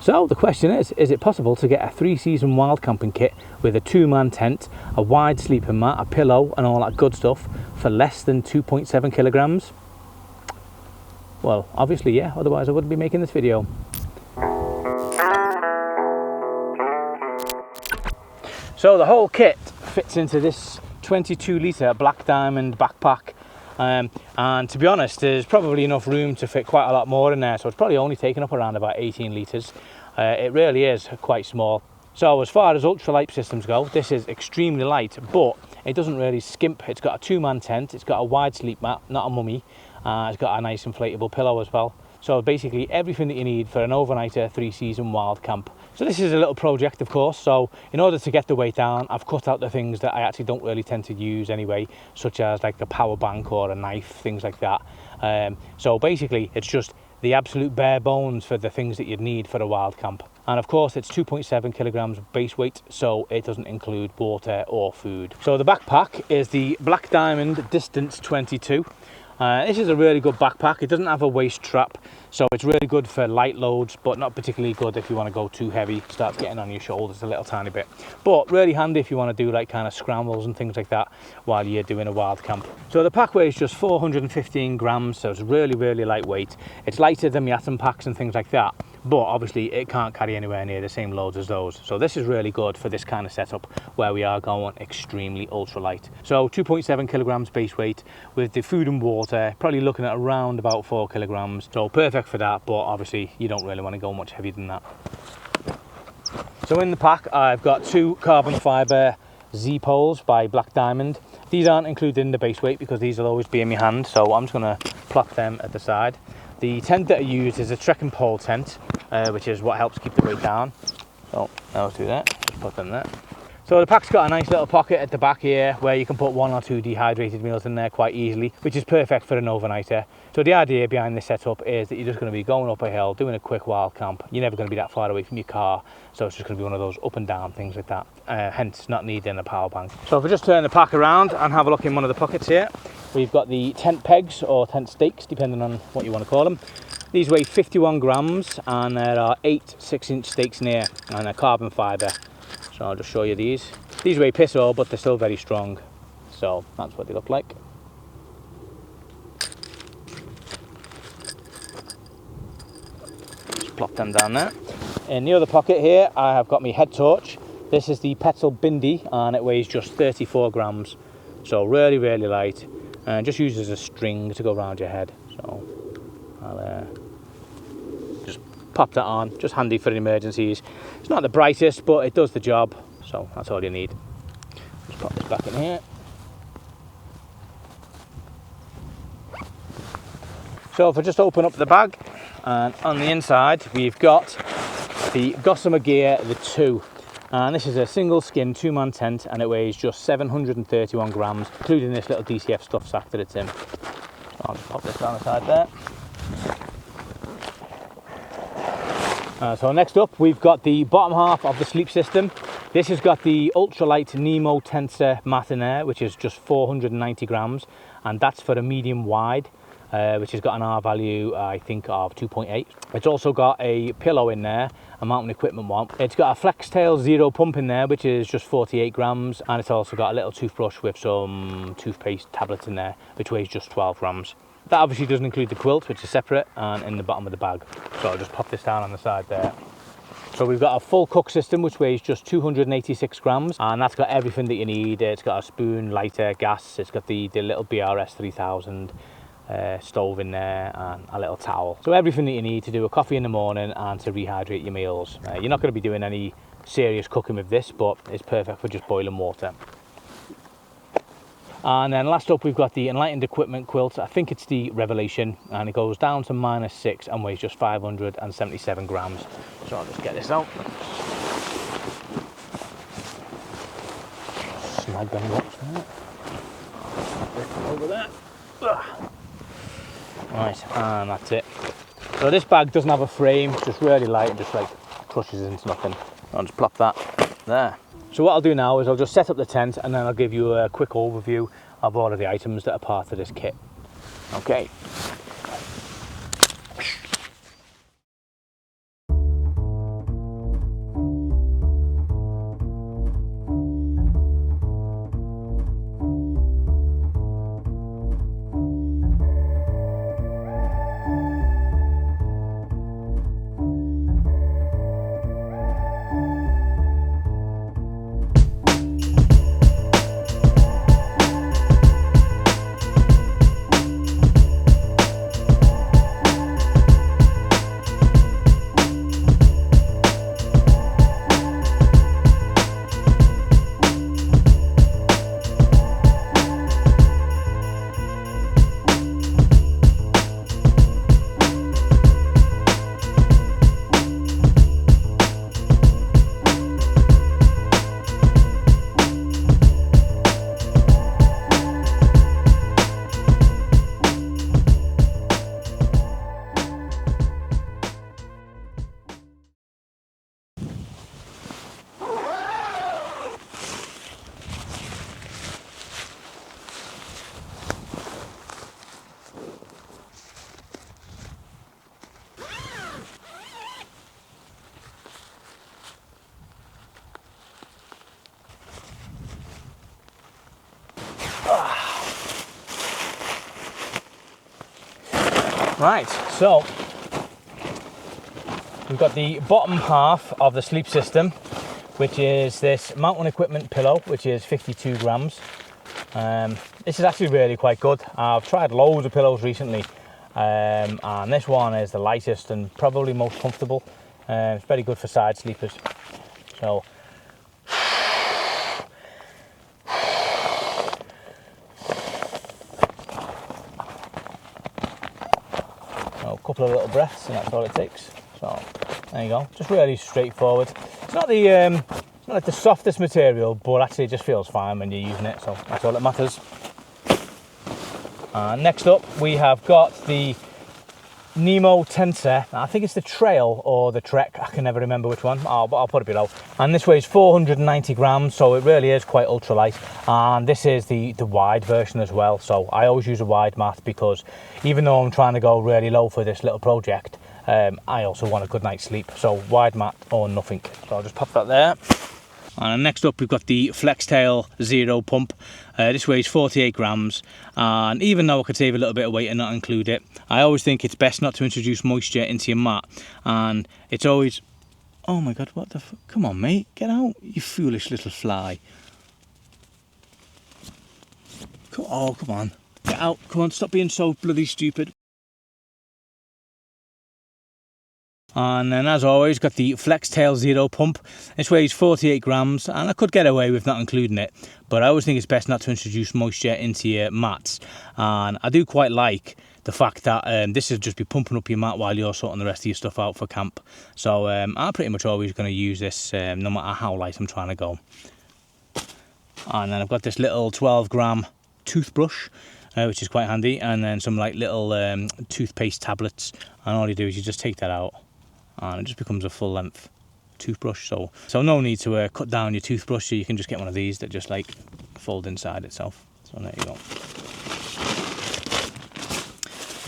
So the question is it possible to get a 3-season wild camping kit with a 2-man tent, a wide sleeping mat, a pillow and all that good stuff for less than 2.7 kilograms? Well, obviously yeah, otherwise I wouldn't be making this video. So the whole kit fits into this 22-litre Black Diamond backpack. And to be honest, there's probably enough room to fit quite a lot more in there, so it's probably only taken up around about 18 litres. It really is quite small. So as far as ultralight systems go, this is extremely light, but it doesn't really skimp. It's got a 2-man tent, it's got a wide sleep mat, not a mummy, it's got a nice inflatable pillow as well. So basically everything that you need for an overnighter 3-season wild camp. So this is a little project, of course, so in order to get the weight down, I've cut out the things that I actually don't really tend to use anyway, such as like the power bank or a knife, things like that. So basically it's just the absolute bare bones for the things that you'd need for a wild camp. And of course it's 2.7 kilograms base weight, so it doesn't include water or food. So the backpack is the Black Diamond Distance 22. This is a really good backpack. It doesn't have a waist strap, so it's really good for light loads, but not particularly good if you want to go too heavy, start getting on your shoulders a little tiny bit. But really handy if you want to do like kind of scrambles and things like that while you're doing a wild camp. So the pack weighs just 415 grams, so it's really, really lightweight. It's lighter than the atom packs and things like that, but obviously it can't carry anywhere near the same loads as those. So this is really good for this kind of setup where we are going extremely ultralight. So 2.7 kilograms base weight with the food and water, probably looking at around about 4 kilograms. So perfect for that, but obviously you don't really want to go much heavier than that. So in the pack I've got 2 carbon fibre Z-poles by Black Diamond. These aren't included in the base weight because these will always be in my hand, so I'm just going to plop them at the side. The tent that I use is a trekking pole tent, which is what helps keep the weight down. So now let's do that, just put them there. So the pack's got a nice little pocket at the back here where you can put 1 or 2 dehydrated meals in there quite easily, which is perfect for an overnighter. So the idea behind this setup is that you're just going to be going up a hill, doing a quick wild camp. You're never going to be that far away from your car, so it's just going to be one of those up and down things like that, hence not needing a power bank. So if we just turn the pack around and have a look in one of the pockets here, we've got the tent pegs or tent stakes, depending on what you want to call them. These weigh 51 grams and there are 8 6-inch stakes in here and they're carbon fibre. So I'll just show you these. These weigh piss all, but they're still very strong. So that's what they look like. Just plop them down there. In the other pocket here, I have got my head torch. This is the Petzl Bindi and it weighs just 34 grams. So really, really light. And just uses a string to go around your head. So I'll just pop that on, just handy for emergencies. It's not the brightest, but it does the job, so that's all you need. Just pop this back in here. So if I just open up the bag, and on the inside we've got the Gossamer Gear the 2. And this is a single skin 2-man tent and it weighs just 731 grams, including this little DCF stuff sack that it's in. So I'll just pop this down the side there. So next up we've got the bottom half of the sleep system. This has got the ultralight Nemo tensor mat in there, which is just 490 grams, and that's for a medium wide, which has got an R value I think of 2.8. It's also got a pillow in there, a mountain equipment one. It's got a Flextail Zero pump in there, which is just 48 grams, and it's also got a little toothbrush with some toothpaste tablets in there, which weighs just 12 grams. That obviously doesn't include the quilt, which is separate and in the bottom of the bag. So I'll just pop this down on the side there. So we've got a full cook system which weighs just 286 grams and that's got everything that you need. It's got a spoon, lighter, gas, it's got the little BRS 3000 stove in there and a little towel. So everything that you need to do a coffee in the morning and to rehydrate your meals. You're not going to be doing any serious cooking with this, but it's perfect for just boiling water. And then last up we've got the Enlightened Equipment quilt. I think it's the Revelation and it goes down to -6 and weighs just 577 grams. So I'll just get this out. Snag them up there. Over there. Right, and that's it. So this bag doesn't have a frame, it's just really light and just like crushes into nothing. I'll just plop that there. So what I'll do now is I'll just set up the tent and then I'll give you a quick overview of all of the items that are part of this kit. Okay. Right, so we've got the bottom half of the sleep system, which is this mountain equipment pillow, which is 52 grams. This is actually really quite good. I've tried loads of pillows recently, and this one is the lightest and probably most comfortable. It's very good for side sleepers. So a couple of little breaths and that's all it takes. So there you go, just really straightforward. It's not like the softest material, but actually it just feels fine when you're using it, so that's all that matters. Next up we have got the Nemo Tensor. I think it's the Trail or the Trek, I can never remember which one. I'll put it below. And this weighs 490 grams, so it really is quite ultralight. And this is the wide version as well, so I always use a wide mat because even though I'm trying to go really low for this little project, I also want a good night's sleep, so wide mat or nothing. So I'll just pop that there. And next up we've got the Flextail Zero Pump. This weighs 48 grams, and even though I could save a little bit of weight and not include it, I always think it's best not to introduce moisture into your mat. And it's always, oh my god, what the come on mate, get out, you foolish little fly. Oh come on, get out, come on, stop being so bloody stupid. And then as always got the Flextail Zero Pump. This weighs 48 grams and I could get away with not including it, but I always think it's best not to introduce moisture into your mats. And I do quite like the fact that this will just be pumping up your mat while you're sorting the rest of your stuff out for camp. So I'm pretty much always going to use this no matter how light I'm trying to go. And then I've got this little 12-gram toothbrush, which is quite handy, and then some like little toothpaste tablets, and all you do is you just take that out and it just becomes a full length toothbrush. So no need to cut down your toothbrush, so you can just get one of these that just like fold inside itself. So there you go.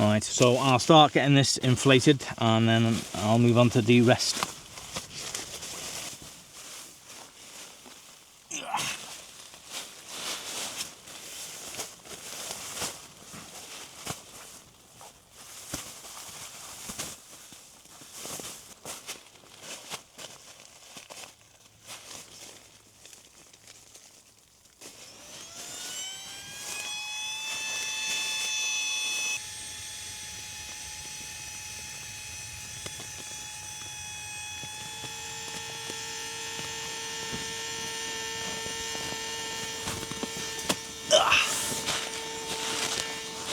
Alright, so I'll start getting this inflated and then I'll move on to the rest.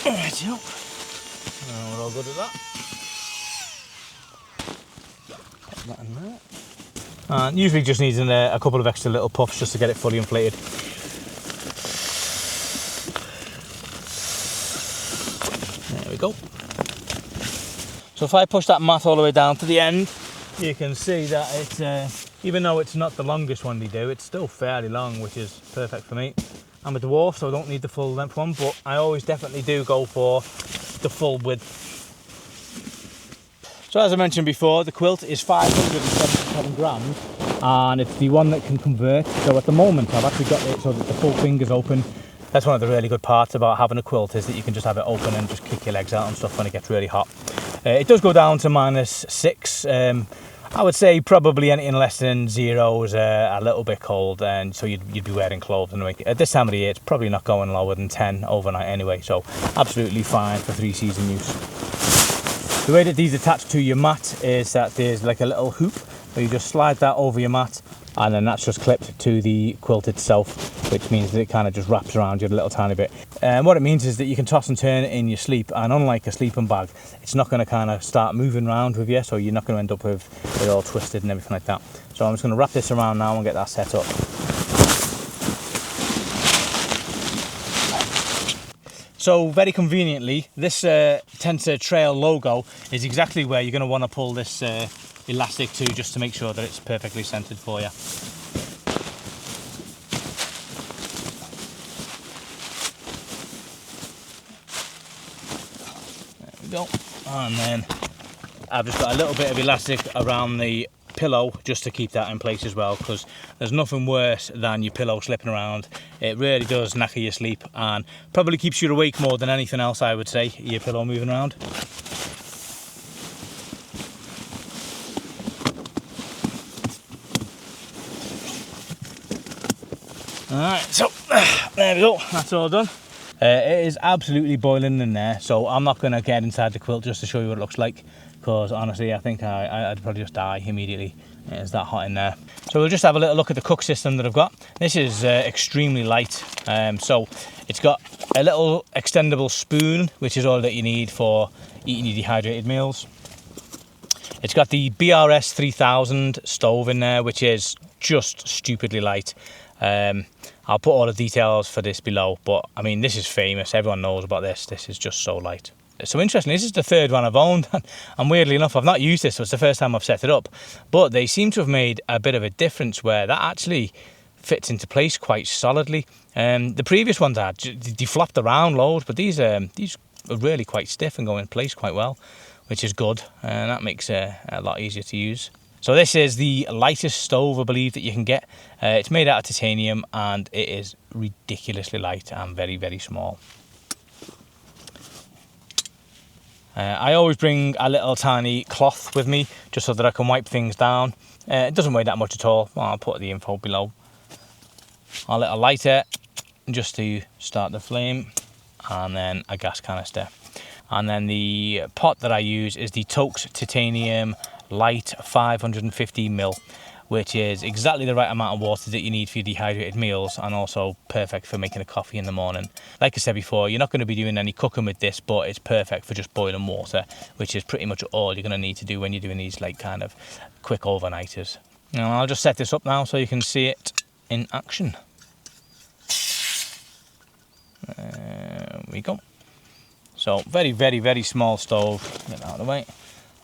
Alright, yep. We're all good with that. Put that in there. And usually just needs a couple of extra little puffs just to get it fully inflated. There we go. So if I push that mat all the way down to the end, you can see that it's, even though it's not the longest one they do, it's still fairly long, which is perfect for me. I'm a dwarf, so I don't need the full length one, but I always definitely do go for the full width. So as I mentioned before, the quilt is 577 grams, and it's the one that can convert. So at the moment, I've actually got it so that the full finger's open. That's one of the really good parts about having a quilt, is that you can just have it open and just kick your legs out and stuff when it gets really hot. It does go down to -6. I would say probably anything less than 0 is a little bit cold, and so you'd be wearing clothes anyway. At this time of the year, it's probably not going lower than 10 overnight anyway, so absolutely fine for 3-season use. The way that these attach to your mat is that there's like a little hoop where you just slide that over your mat, and then that's just clipped to the quilt itself, which means that it kind of just wraps around you a little tiny bit. And what it means is that you can toss and turn it in your sleep, and unlike a sleeping bag, it's not going to kind of start moving around with you, so you're not going to end up with it all twisted and everything like that. So I'm just going to wrap this around now and get that set up. So very conveniently, this Tensor Trail logo is exactly where you're going to want to pull this elastic to, just to make sure that it's perfectly centered for you. There we go. And then I've just got a little bit of elastic around the pillow just to keep that in place as well, because there's nothing worse than your pillow slipping around. It really does knacker your sleep and probably keeps you awake more than anything else, I would say, your pillow moving around. Alright, so there we go, that's all done. It is absolutely boiling in there, so I'm not going to get inside the quilt just to show you what it looks like, because honestly I think I'd probably just die immediately. It's that hot in there. So we'll just have a little look at the cook system that I've got. This is extremely light, so it's got a little extendable spoon, which is all that you need for eating your dehydrated meals. It's got the BRS 3000 stove in there, which is just stupidly light. I'll put all the details for this below, but I mean, this is famous, everyone knows about this. This is just so light. So interestingly, this is the third one I've owned, and weirdly enough I've not used this, so it's the first time I've set it up, but they seem to have made a bit of a difference where that actually fits into place quite solidly. The previous ones they flopped around loads, but these are really quite stiff and go in place quite well, which is good, and that makes it a lot easier to use. So this is the lightest stove I believe that you can get. It's made out of titanium and it is ridiculously light and very, very small. I always bring a little tiny cloth with me just so that I can wipe things down. It doesn't weigh that much at all. I'll put the info below. A little lighter just to start the flame, and then a gas canister. And then the pot that I use is the Tokes Titanium Lite 550ml, which is exactly the right amount of water that you need for your dehydrated meals, and also perfect for making a coffee in the morning. Like I said before, you're not going to be doing any cooking with this, but it's perfect for just boiling water, which is pretty much all you're going to need to do when you're doing these like kind of quick overnighters. Now I'll just set this up now so you can see it in action. There we go. So very, very, very small stove, get that out of the way,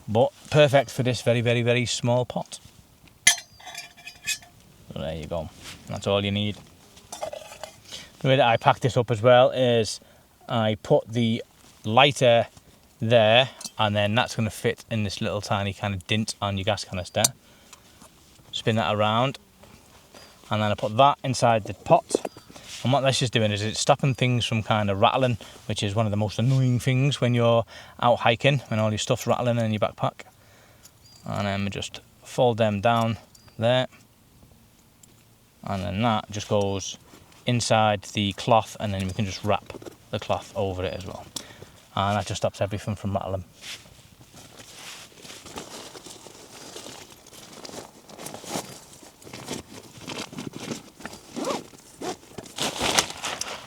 but perfect for this very, very, very small pot. So there you go, that's all you need. The way that I pack this up as well is I put the lighter there, and then that's going to fit in this little tiny kind of dint on your gas canister. Spin that around, and then I put that inside the pot. And what this is doing is it's stopping things from kind of rattling, which is one of the most annoying things when you're out hiking, when all your stuff's rattling in your backpack. And then we just fold them down there. And then that just goes inside the cloth, and then we can just wrap the cloth over it as well. And that just stops everything from rattling.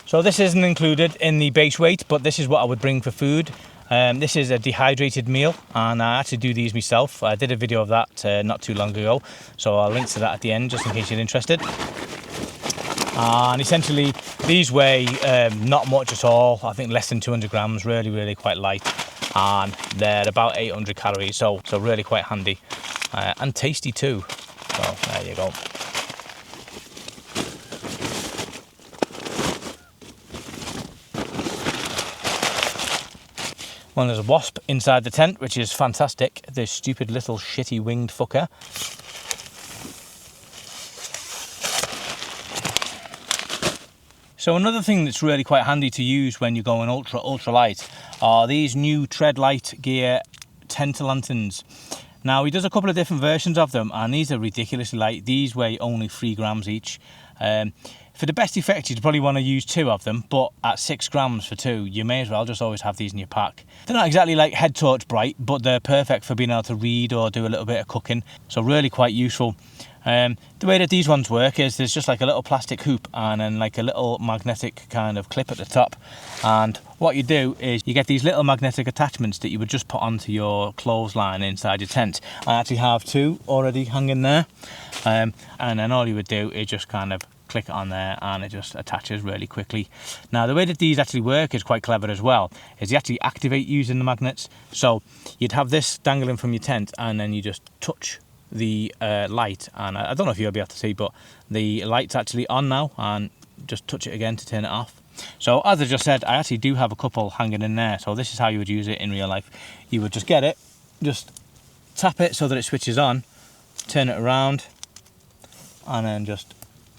So this isn't included in the base weight, but this is what I would bring for food. This is a dehydrated meal, and I actually do these myself. I did a video of that not too long ago, so I'll link to that at the end just in case you're interested. And essentially these weigh not much at all, I think less than 200 grams, really, really quite light, and they're about 800 calories, so really quite handy and tasty too. So there you go. Well, there's a wasp inside the tent, which is fantastic. This stupid little shitty winged fucker. So another thing that's really quite handy to use when you're going ultra light are these new Treadlight gear tent lanterns. Now he does a couple of different versions of them, and these are ridiculously light. These weigh only 3 grams each. For the best effect, you'd probably want to use 2 of them, but at 6 grams for 2, you may as well just always have these in your pack. They're not exactly like head torch bright, but they're perfect for being able to read or do a little bit of cooking, so really quite useful. The way that these ones work is there's just like a little plastic hoop and then like a little magnetic kind of clip at the top, and what you do is you get these little magnetic attachments that you would just put onto your clothesline inside your tent. I actually have 2 already hanging there, and then all you would do is just kind of click it on there and it just attaches really quickly. Now the way that these actually work is quite clever as well, is you actually activate using the magnets. So you'd have this dangling from your tent, and then you just touch the light, and I don't know if you'll be able to see, but the light's actually on now, and just touch it again to turn it off. So as I just said, I actually do have a couple hanging in there, so this is how you would use it in real life. You would just get it, just tap it so that it switches on, turn it around, and then just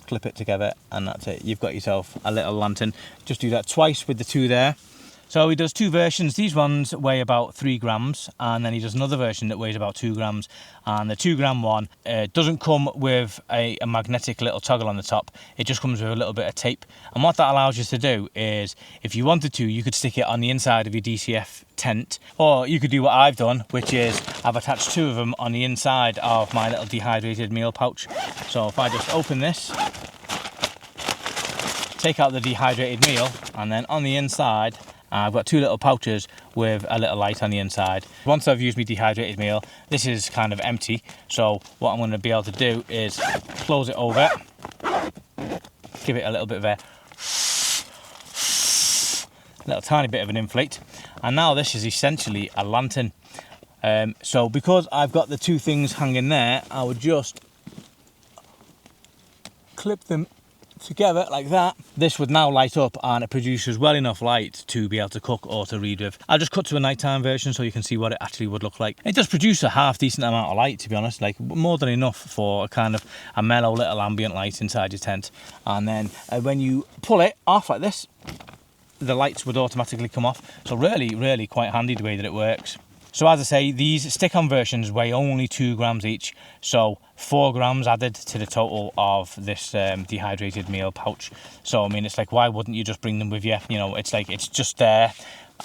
clip it together, and that's it. You've got yourself a little lantern. Just do that twice with the 2 there, So he does two versions. These ones weigh about 3 grams, and then he does another version that weighs about 2 grams. And the 2 gram one doesn't come with a magnetic little toggle on the top. It just comes with a little bit of tape. And what that allows you to do is, if you wanted to, you could stick it on the inside of your DCF tent, or you could do what I've done, which is I've attached 2 of them on the inside of my little dehydrated meal pouch. So if I just open this, take out the dehydrated meal, and then on the inside I've got 2 little pouches with a little light on the inside. Once I've used my dehydrated meal, this is kind of empty, so what I'm going to be able to do is close it over, give it a little bit of a little tiny bit of an inflate, and now this is essentially a lantern. So because I've got the 2 things hanging there, I would just clip them together like that. This would now light up, and it produces well enough light to be able to cook or to read with. I'll just cut to a nighttime version so you can see what it actually would look like. It does produce a half decent amount of light, to be honest, like more than enough for a kind of a mellow little ambient light inside your tent. And then when you pull it off like this, the lights would automatically come off. So really quite handy the way that it works. So as I say, these stick-on versions weigh only 2 grams each, so 4 grams added to the total of this dehydrated meal pouch. So I mean, it's like, why wouldn't you just bring them with you? You know, it's like, it's just there.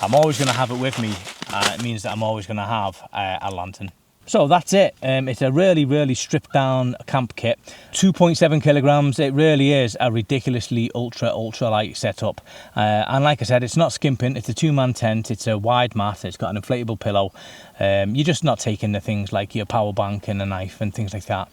I'm always going to have it with me, and it means that I'm always going to have a lantern. So that's it. It's a really stripped down camp kit. 2.7 kilograms. It really is a ridiculously ultra light setup. And like I said, it's not skimping. It's a 2-man tent. It's a wide mat. It's got an inflatable pillow. You're just not taking the things like your power bank and a knife and things like that.